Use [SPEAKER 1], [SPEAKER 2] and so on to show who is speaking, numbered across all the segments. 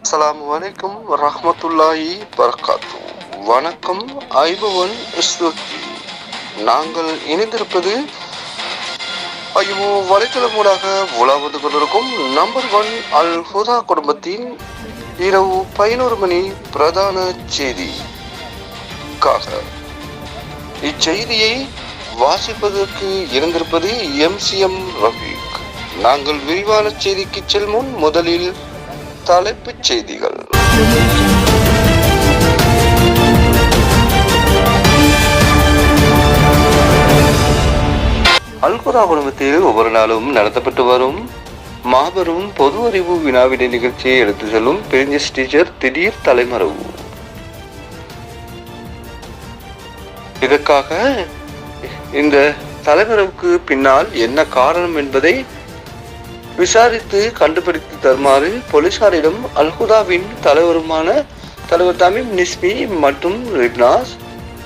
[SPEAKER 1] அஸ்ஸலாமு அலைக்கும் வரஹ்மத்துல்லாஹி வபரகாத்துஹு. வணக்கம். ஐபவன் ஸ்ருதி. நாங்கள் இணைந்திருப்பது வலைத்தளமூடாக உலாவது கொண்டிருக்கும் நம்பர் 1 அல் ஹுதா குடும்பத்தின் இரவு 11 மணி பிரதான செய்திக்காக இச்செய்தியை வாசிப்பதற்கு இருந்திருப்பது எம்சிஎம் ரஃபீக். நாங்கள் விரிவான செய்திக்கு செல்லும் முதலில் தலைப்புச் செய்திகள். அல் ஹுதா குடும்பத்தில் ஒவ்வொரு நாளும் நடத்தப்பட்டு வரும் மாபெரும் பொது அறிவு வினாவிடை நிகழ்ச்சியை எடுத்து செல்லும் பிரின்சஸ் டீச்சர் திடீர் தலைமறைவு. இதற்காக இந்த தலைமறைவுக்கு பின்னால் என்ன காரணம் என்பதை விசாரித்து கண்டுபிடித்து தருமாறு போலீசாரிடம் அல் ஹுதாவின் தலைவருமான தலைவர் தமீம் நிஸ்மி மற்றும் ரிப்னாஸ்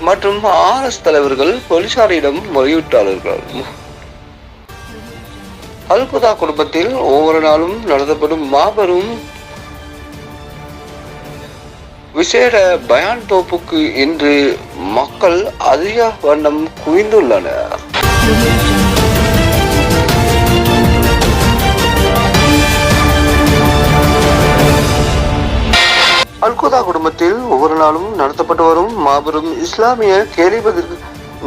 [SPEAKER 1] மற்றும் RS தலைவர்கள் போலீசாரிடம் முறையிட்டார்கள். அல் ஹுதா குடும்பத்தில் ஒவ்வொரு நாளும் நடத்தப்படும் மாபெரும் விசேட பயான் தோப்புக்கு இன்று மக்கள் அதிக வண்ணம் குவிந்துள்ளனர். அல் ஹுதா குடும்பத்தில் ஒவ்வொரு நாளும் நடத்தப்பட்டு வரும் மாபெரும் இஸ்லாமிய கேள்வி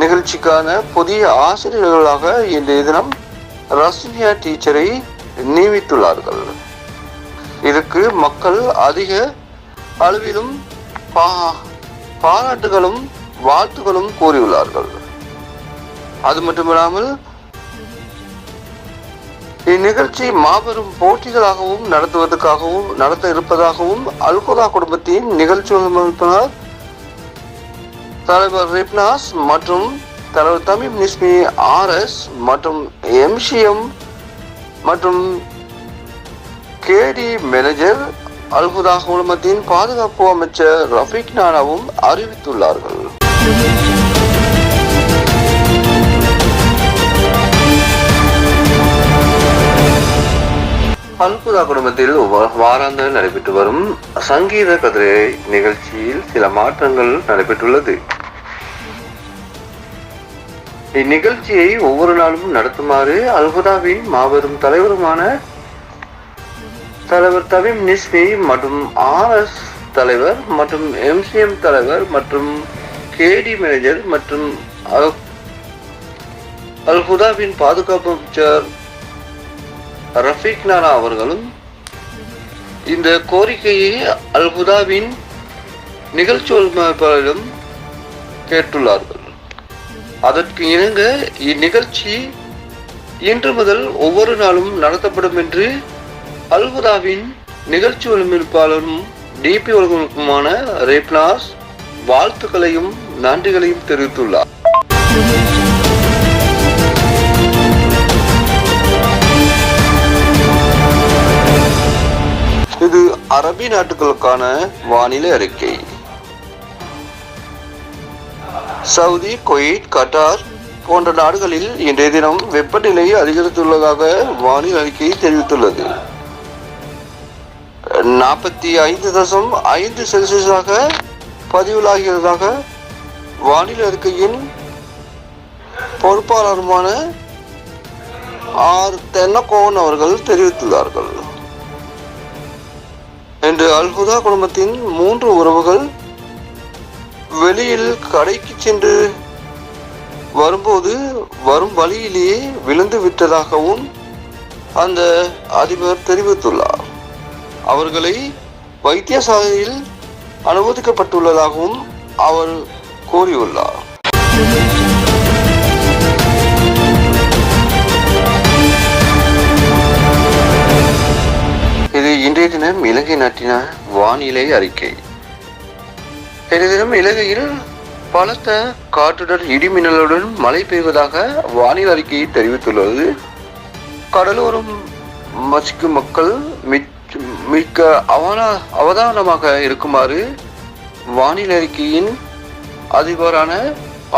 [SPEAKER 1] நிகழ்ச்சிக்கான புதிய ஆசிரியர்களாக இன்றைய தினம் ரஸ்மியா டீச்சரை நியமித்துள்ளார்கள். இதற்கு மக்கள் அதிக அளவிலும் பாராட்டுகளும் வாழ்த்துகளும் கூறியுள்ளார்கள். அது மட்டுமில்லாமல் இந்நிகழ்ச்சி மாபெரும் போட்டிகளாகவும் நடத்த இருப்பதாகவும் அல் ஹுதா குடும்பத்தின் நிகழ்ச்சி அமைப்பாளர் தலைவர் ரிப்னாஸ் மற்றும் தலைவர் தமீம் நிஸ்மி RS மற்றும் MCM மற்றும் KD மேனேஜர் அல் ஹுதா குழுமத்தின் பாதுகாப்பு அமைச்சர் ரஃபீக் நானாவும் அறிவித்துள்ளார்கள். அல் ஹுதா குடும்பத்தில் வாராந்தம் நடைபெற்று வரும் சங்கீத கதிரை நிகழ்ச்சியில் சில மாற்றங்கள் நடைபெற்றுள்ளது. இந்நிகழ்ச்சியை ஒவ்வொரு நாளும் நடத்துமாறு அல் ஹுதாவின் மாபெரும் தலைவருமான தலைவர் தமீம் நிஸ்மி மற்றும் RS தலைவர் மற்றும் MCM தலைவர் மற்றும் KD மேனேஜர் மற்றும் அல் ஹுதாவின் பாதுகாப்பு அமைச்சர் ரஃபீக் நானா அவர்களும் இந்த கோரிக்கையை அல் ஹுதாவின் நிகழ்ச்சி ஒழுங்கமைப்பாளரிடம் கேட்டுள்ளார்கள். அதற்கு இணங்க இந்நிகழ்ச்சி இன்று முதல் ஒவ்வொரு நாளும் நடத்தப்படும் என்று அல் ஹுதாவின் நிகழ்ச்சி ஒழுங்கமைப்பாளரும் DP ஒழுங்கமைப்புமான ரிப்னாஸ் வாழ்த்துக்களையும் நன்றிகளையும் தெரிவித்துள்ளார். இது அரபி நாட்டுகளுக்கான வானிலை அறிக்கை. சவுதி, குவைத், கட்டார் போன்ற நாடுகளில் இன்றைய தினம் வெப்பநிலை அதிகரித்துள்ளதாக வானிலை அறிக்கை தெரிவித்துள்ளது. 45.5 செல்சியஸாக பதிவுளாகிறதாக வானிலை அறிக்கையின் பொறுப்பாளருமான தென்னகோன் அவர்கள் தெரிவித்துள்ளார்கள். இன்று அல் ஹுதா குடும்பத்தின் 3 உறவுகள் வெளியில் கடைக்கு சென்று வரும்போது வரும் வழியிலேயே விழுந்து விட்டதாகவும் அந்த அதிபர் தெரிவித்துள்ளார். அவர்களை வைத்தியசாலையில் அனுமதிக்கப்பட்டுள்ளதாகவும் அவர் கூறியுள்ளார். இது இன்றைய தினம் இலங்கை நாட்டின வானிலை அறிக்கை. இன்றைய தினம் இலங்கையில் பலத்த காற்றுடன் இடிமின்னலுடன் மழை பெய்வதாக வானிலை அறிக்கை தெரிவித்துள்ளது. கடலோரம் வசிக்கும் மக்கள் மிக்க அவதானமாக இருக்குமாறு வானிலை அறிக்கையின் அதிபரான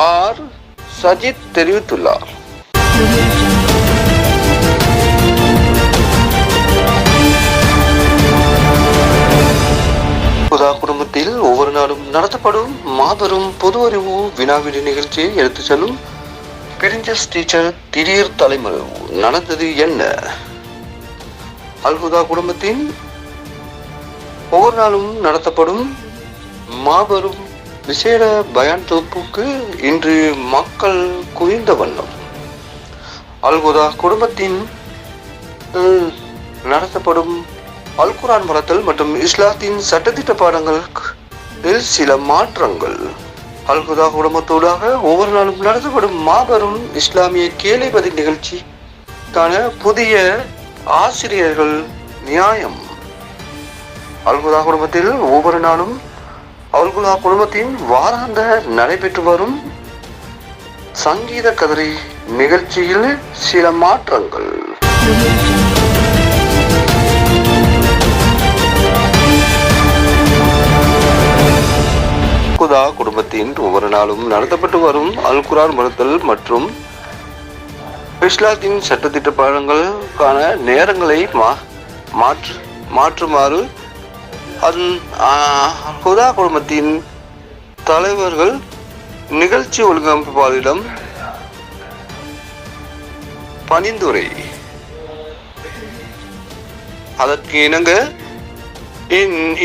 [SPEAKER 1] ஆர் சஜித் தெரிவித்துள்ளார். குடும்பத்தில் ஒவ்வொரு நாளும் நடத்தப்படும் மாபெரும் பொது அறிவு வினாவிடை நிகழ்ச்சியை எடுத்து செல்லும் பிரிஞ்சஸ் டீச்சர் திடீர் தலைமறைவு. நடந்தது என்ன? அல்ஹுதா குடும்பத்தின் ஒவ்வொரு நாளும் நடத்தப்படும் மாபெரும் விசேட பயான் தொகுப்புக்கு இன்று மக்கள் குவிந்த வண்ணம். அல்ஹுதா குடும்பத்தின் நடத்தப்படும் அல் குர்ஆன் மறத்தல் மற்றும் இஸ்லாத்தின் சட்டத்திட்ட பாடங்களில் சில மாற்றங்கள். அல்ஹுதா குடும்பத்தோடாக ஒவ்வொரு நாளும் நடத்தப்படும் மாபெரும் இஸ்லாமிய கேள்வி பதில் நிகழ்ச்சிக்கான புதிய ஆசிரியர்கள் நியாயம். அல்ஹுதா குடும்பத்தில் ஒவ்வொரு நாளும் அல்ஹுதா குடும்பத்தின் வாராந்த நடைபெற்று வரும் சங்கீத கதறி நிகழ்ச்சியில் சில மாற்றங்கள். அல்ஹுதா குடும்பத்தின் ஒவ்வொரு நாளும் நடத்தப்பட்டு வரும் அல் குர்ஆன் மறத்தல் மற்றும் இஸ்லாத்தின் சட்டத்திட்ட பாடங்களுக்கான நேரங்களை மாற்றுமாறு அல்ஹுதா குடும்பத்தின் தலைவர்கள் நிகழ்ச்சி ஒழுங்கமைப்பாளரிடம் பணிந்துரை. அதற்கு இணங்க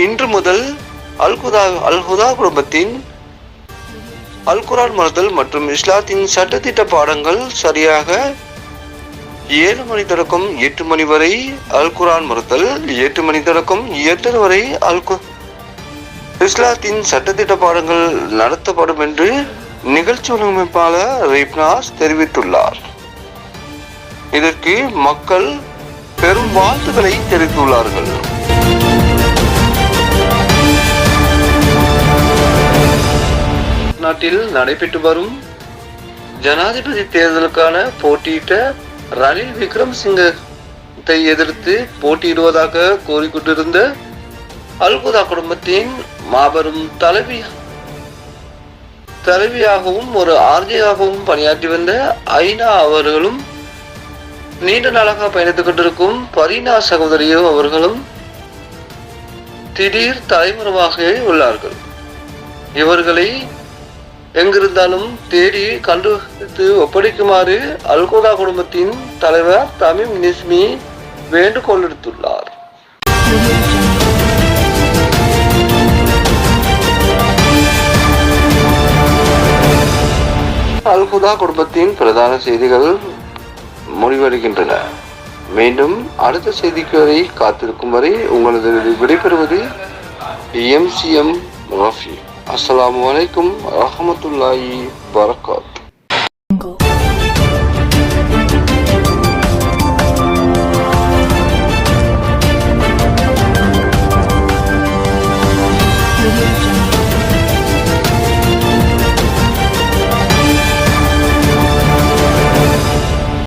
[SPEAKER 1] இன்று முதல் அல்ஹுதா குடும்பத்தின் அல் குர்ஆன் மறத்தல் மற்றும் இஸ்லாத்தின் சட்டத்திட்ட பாடங்கள் சரியாக 7 மணி தொடக்கம் 8 மணி வரை அல் குர்ஆன் மறத்தல், 8 மணி தொடக்கம் 8 வரை இஸ்லாத்தின் சட்டத்திட்ட பாடங்கள் நடத்தப்படும் என்று நிகழ்ச்சி ஒழுங்கமைப்பாளர் ரிப்னாஸ் தெரிவித்துள்ளார். இதற்கு மக்கள் பெரும் வாழ்த்துக்களை தெரிவித்துள்ளார்கள். நாட்டில் நடைபெற்று வரும் ஜனாதிபதி தேர்தலுக்கான போட்டியிட்ட ரணில் விக்ரமசிங்கத்தை எதிர்த்து போட்டியிடுவதாக கோரிக்கொண்டிருந்த அல்ஹுதா குடும்பத்தின் மாபெரும் தலைவியாகவும் ஒரு ஆர்ஜியாகவும் பணியாற்றி வந்த ஐனா அவர்களும் நீண்ட நாளாக பயணித்துக் கொண்டிருக்கும் பரீனா சகோதரியோ அவர்களும் திடீர் தலைமறைவாக உள்ளார்கள். இவர்களை எங்கிருந்தாலும் தேடி கண்டுபிடித்து ஒப்படைக்குமாறு அல்ஹுதா குடும்பத்தின் தலைவர் தமீம் நிஸ்மி வேண்டுகோள் விடுத்துள்ளார். அல்ஹுதா குடும்பத்தின் பிரதான செய்திகள் முடிவடைகின்றன. மீண்டும் அடுத்த செய்திக்கு வரை காத்திருக்கும் வரை உங்களது விடைபெறுவது MCM ரஃபி. அஸ்ஸலாமு அலைக்கும் வரஹ்மத்துல்லாஹி வபரகாத்துஹு.